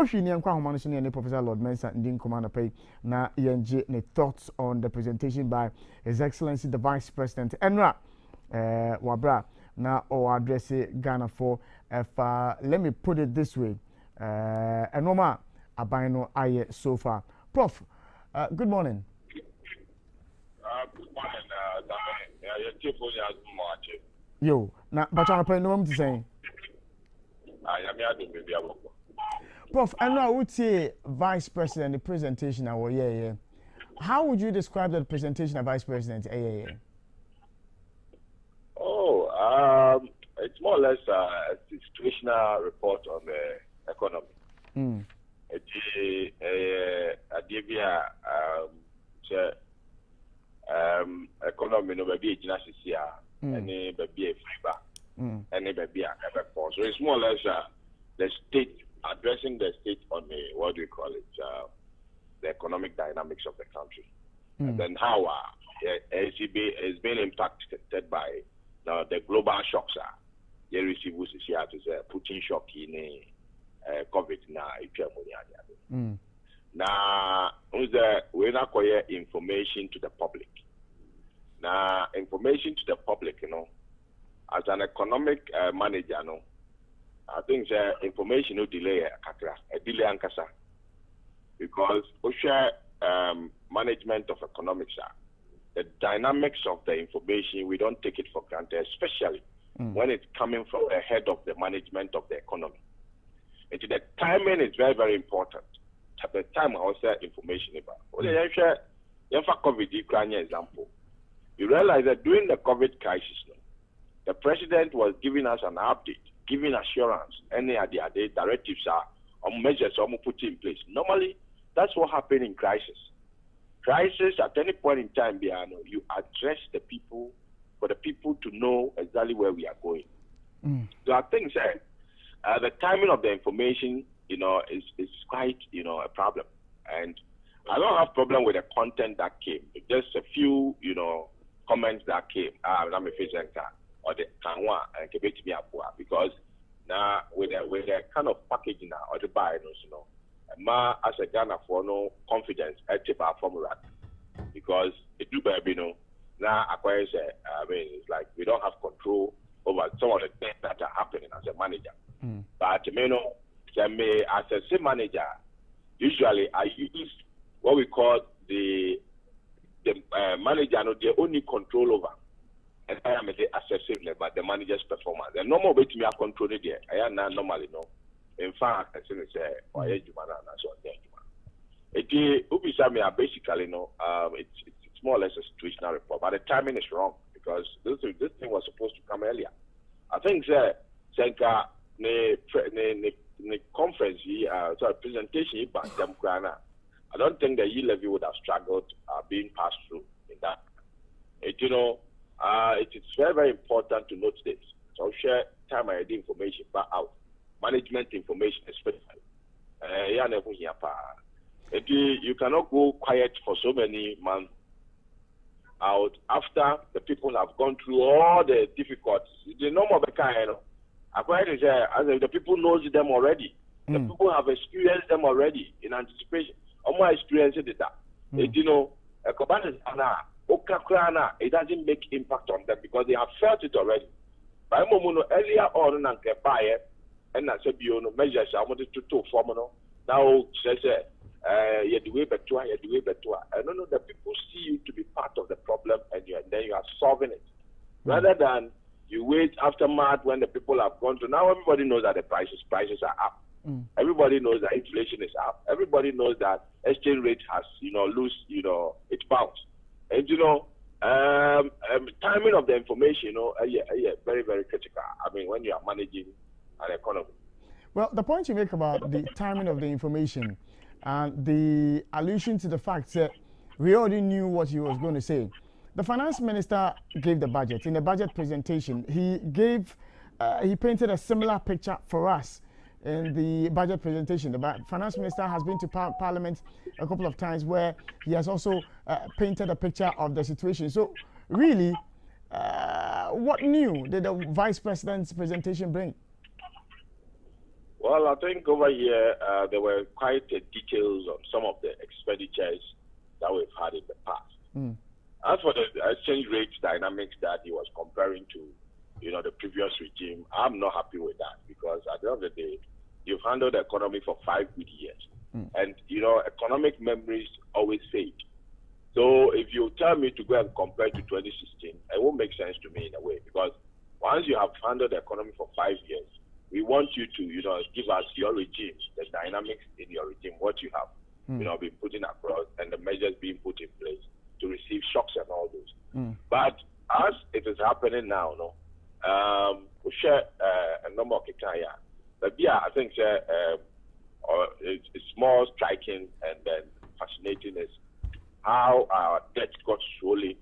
Professor Lord Mensah in Command Pay na ENG thoughts on the presentation by His Excellency the Vice President Enra Wabra na or address Ghana for let me put it this way Enoma Abino Aye so far. Prof, good morning. Good morning, Yo, na Bachana Pay no to say. Prof, I know I would say Vice President, the presentation, how would you describe the presentation of Vice President? It's more or less a situational report on the economy. Economy no be any baby fiber, any baby so it's more or less the state addressing the state on the what do you call it the economic dynamics of the country, and then how ACB is being impacted by the global shocks. They receive Putin shock in COVID now we not acquire information to the public. Now information to the public, as an economic manager, I think information will delay a delay ankasa because management of economics the dynamics of the information we don't take it for granted, especially when it's coming from the head of the management of the economy. And the timing is very, very important. At the time I also information about COVID example. You realize that during the COVID crisis, the president was giving us an update, giving assurance, any of the directives or measures put in place. Normally, that's what happens in crisis. Crisis, at any point in time, you address the people for the people to know exactly where we are going. So I think the timing of the information, is quite, a problem. And I don't have problem with the content that came. Just a few, comments that came. Let me face or the Kanwa and because now with the kind of packaging now or the buy, ma as a Ghana for no confidence at the formula because it do baby now acquires it's like we don't have control over some of the things that are happening as a manager. But as a same manager, usually I use what we call the manager they only control over and I am assessing about the manager's performance. The normal way to me I control it there. I am not normally in fact, I say basically it's more or less a situational report, but the timing is wrong because this thing was supposed to come earlier. I think Senka the conference presentation I don't think the E-levy would have struggled being passed through in that. It's very, very important to note this. So I'll share time ID information back out. Management information especially. You cannot go quiet for so many months out after the people have gone through all the difficulties. The normal kind the people knows them already. The people have experienced them already in anticipation. More experience it that. It doesn't make impact on them because they have felt it already. But earlier on and I said measures I wanted to form now says you do it better, you do it better. I don't know the people see you to be part of the problem and then you are solving it. Rather than you wait aftermath when the people have gone to now everybody knows that the prices are up. Everybody knows that inflation is up. Everybody knows that exchange rate has it's bounced. And timing of the information, very, very critical. I mean, when you are managing an economy. Well, the point you make about the timing of the information and the allusion to the fact that we already knew what he was going to say. The finance minister gave the budget. In the budget presentation, he painted a similar picture for us in the budget presentation. The finance minister has been to Parliament a couple of times where he has also painted a picture of the situation. So really, what new did the vice president's presentation bring? Well, Well, I think over here there were quite details on some of the expenditures that we've had in the past. As for the exchange rate dynamics that he was comparing to, the previous regime, I'm not happy with that because at the end of the day, you've handled the economy for 5 good years. And, economic memories always fade. So if you tell me to go and compare to 2016, it won't make sense to me in a way because once you have handled the economy for 5 years, we want you to, give us your regime, the dynamics in your regime, what you have, been putting across and the measures being put in place to receive shocks and all those. But as it is happening now, we share a number of Kitaya. But yeah, I think it's more striking and then fascinating is how our debt got swollen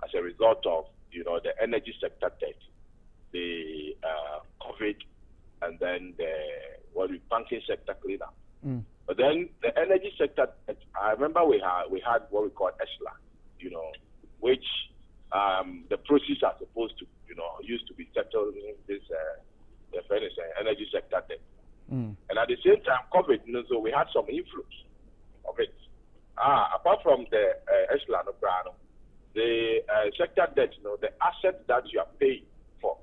as a result of, the energy sector debt, the COVID, and then the banking sector cleanup. But then the energy sector, I remember we had what we call ESLA, which the proceeds are supposed to, used to be settled in this energy sector debt. And at the same time, COVID, so we had some influence of it. Apart from the ESLA, the sector debt, the assets that you are paying for,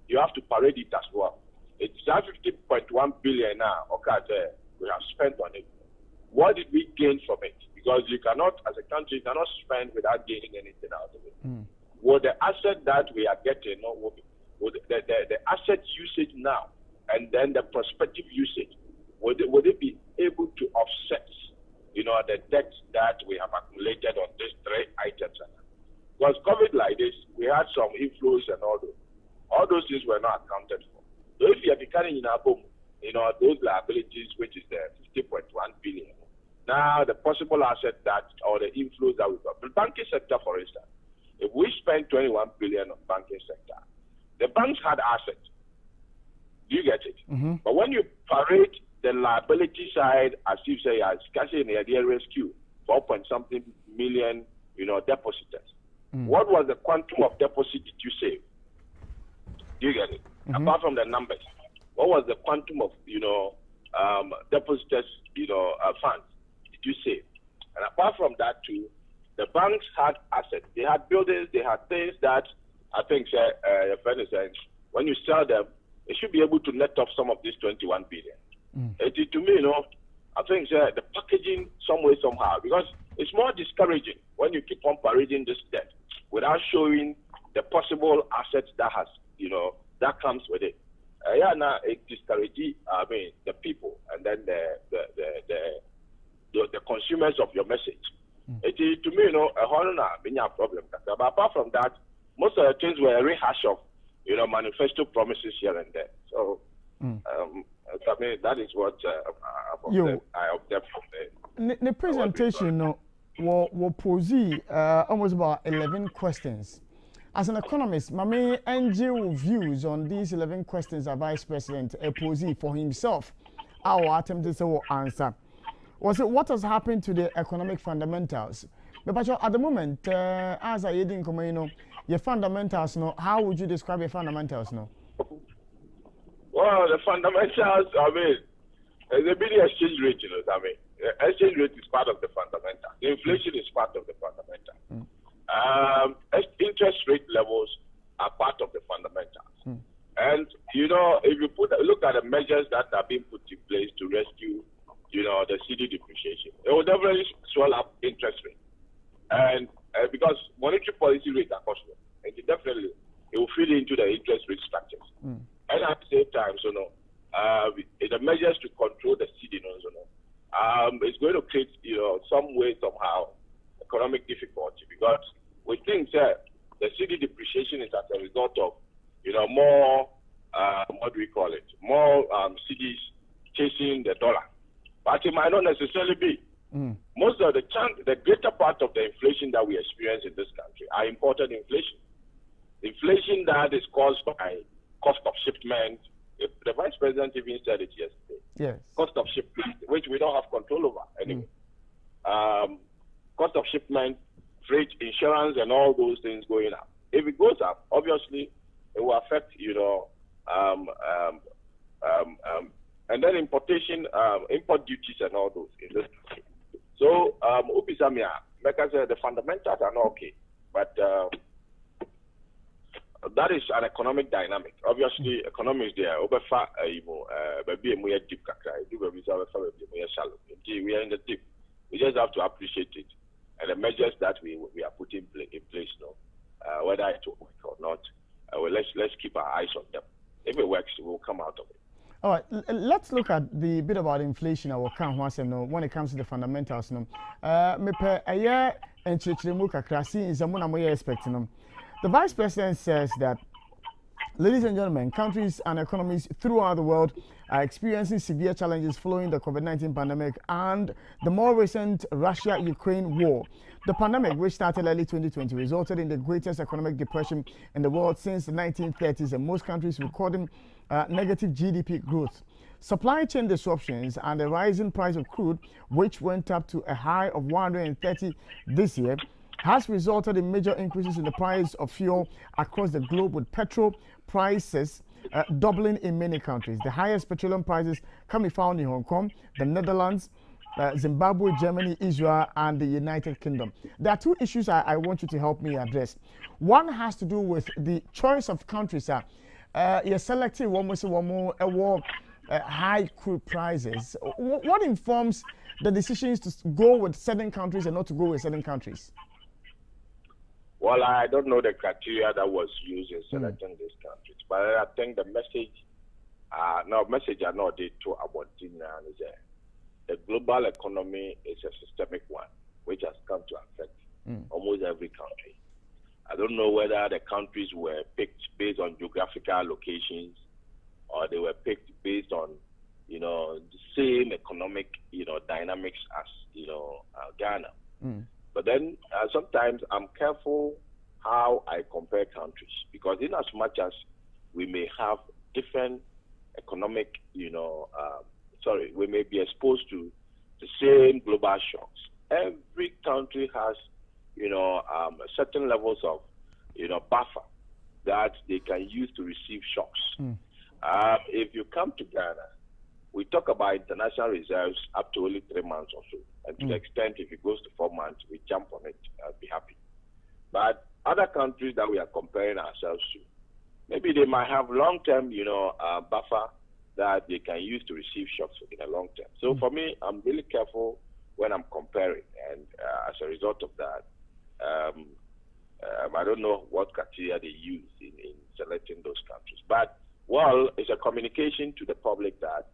you have to parade it as well. It's 50.1 billion now. Okay, we have spent on it. What did we gain from it? Because you cannot, as a country, you cannot spend without gaining anything out of it. Well, the asset that we are getting, the asset usage now, and then the prospective usage, would it be able to offset, the debt that we have accumulated on these three items? Because COVID like this, we had some inflows and all those. All those things were not accounted for. So if you are becoming in our boom, those liabilities, which is the 50.1 billion, now the possible asset that, or the inflows that we got. The banking sector, for instance, if we spend 21 billion on banking sector, the banks had assets. Do you get it? But when you parade the liability side, as you say, as Cassie in the idea rescue, 4-point-something million, depositors. What was the quantum of deposit did you save? Do you get it? Apart from the numbers, what was the quantum of, depositors, funds did you save? And apart from that too, the banks had assets. They had buildings, they had things that I think, your friend is saying, when you sell them, they should be able to net off some of this 21 billion. To me, I think the packaging some way, somehow, because it's more discouraging when you keep on parading this debt without showing the possible assets that has, that comes with it. Now it discourages, the people and then the consumers of your message. To me, a horror problem. But apart from that, most of the things were a rehash of, manifesto promises here and there. So, that is what I observed from the presentation. Will pose almost about 11 questions. As an economist, my main NGO views on these 11 questions the Vice President posed for himself. Our attempt to answer. Was it what has happened to the economic fundamentals? But at the moment, as I didn't come, your fundamentals, how would you describe your fundamentals? Well, the fundamentals, there's a big exchange rate, the exchange rate is part of the fundamental. The inflation is part of the fundamental. Interest rate levels are part of the fundamentals. And, if you look at the measures that are being put in place to rescue, the CD depreciation, it will definitely swell up interest rate. And because monetary policy rates are costly, and it will feed into the interest rate structures. And at the same time, the measures to control the CD, it's going to create, some way, somehow, economic difficulty because we think the CD depreciation is as a result of, more, more CDs chasing the dollar. But it might not necessarily be. Most of the greater part of the inflation that we experience in this country are imported inflation. Inflation that is caused by cost of shipment. The Vice President even said it yesterday. Yes. Cost of shipment, which we don't have control over anyway. Cost of shipment, freight, insurance, and all those things going up. If it goes up, obviously, it will affect, and then importation, import duties and all those in this country. So, Ubisamia, like I said, the fundamentals are not okay, but that is an economic dynamic. Obviously, economics there. Maybe a more deep shallow. We are in the deep. We just have to appreciate it, and the measures that we are putting in place now, whether it will work or not, well, let's keep our eyes on them. If it works, we'll come out of it. All right, let's look at the bit about inflation. I will count once when it comes to the fundamentals. The Vice President says that, ladies and gentlemen, countries and economies throughout the world are experiencing severe challenges following the COVID-19 pandemic and the more recent Russia-Ukraine war. The pandemic, which started early 2020, resulted in the greatest economic depression in the world since the 1930s, and most countries recording negative GDP growth. Supply chain disruptions and the rising price of crude, which went up to a high of 130 this year, has resulted in major increases in the price of fuel across the globe, with petrol prices doubling in many countries. The highest petroleum prices can be found in Hong Kong, the Netherlands, Zimbabwe, Germany, Israel, and the United Kingdom. There are two issues I want you to help me address. One has to do with the choice of countries. You're selecting one more high crude prices. What informs the decisions to go with certain countries and not to go with certain countries? Well, I don't know the criteria that was used in selecting these countries, but I think the message are not they to about the global economy is a systemic one, which has come to affect almost every country. I don't know whether the countries were picked based on geographical locations or they were picked based on, the same economic, dynamics as, Ghana. But then sometimes I'm careful how I compare countries, because in as much as we may have different economic, we may be exposed to the same global shocks. Every country has, certain levels of, buffer that they can use to receive shocks. If you come to Ghana, we talk about international reserves up to only 3 months or so. And to the extent if it goes to 4 months, we jump on it and be happy. But other countries that we are comparing ourselves to, maybe they might have long-term, buffer that they can use to receive shocks in the long term. So for me, I'm really careful when I'm comparing. And as a result of that, I don't know what criteria they use in selecting those countries. But, well, it's a communication to the public that,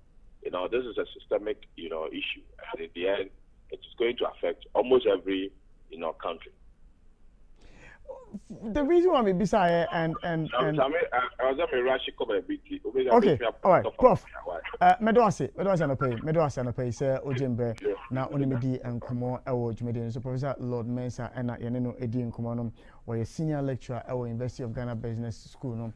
this is a systemic, issue. And in the end, it's going to affect almost every, country. The reason why we beside and okay, all right, Prof. Medwase no pay say ojembe na onimedi enkomo ewo jumedi. So Professor Lord Mensah and yene no edi enkomo no, or a senior lecturer at University of Ghana Business School no.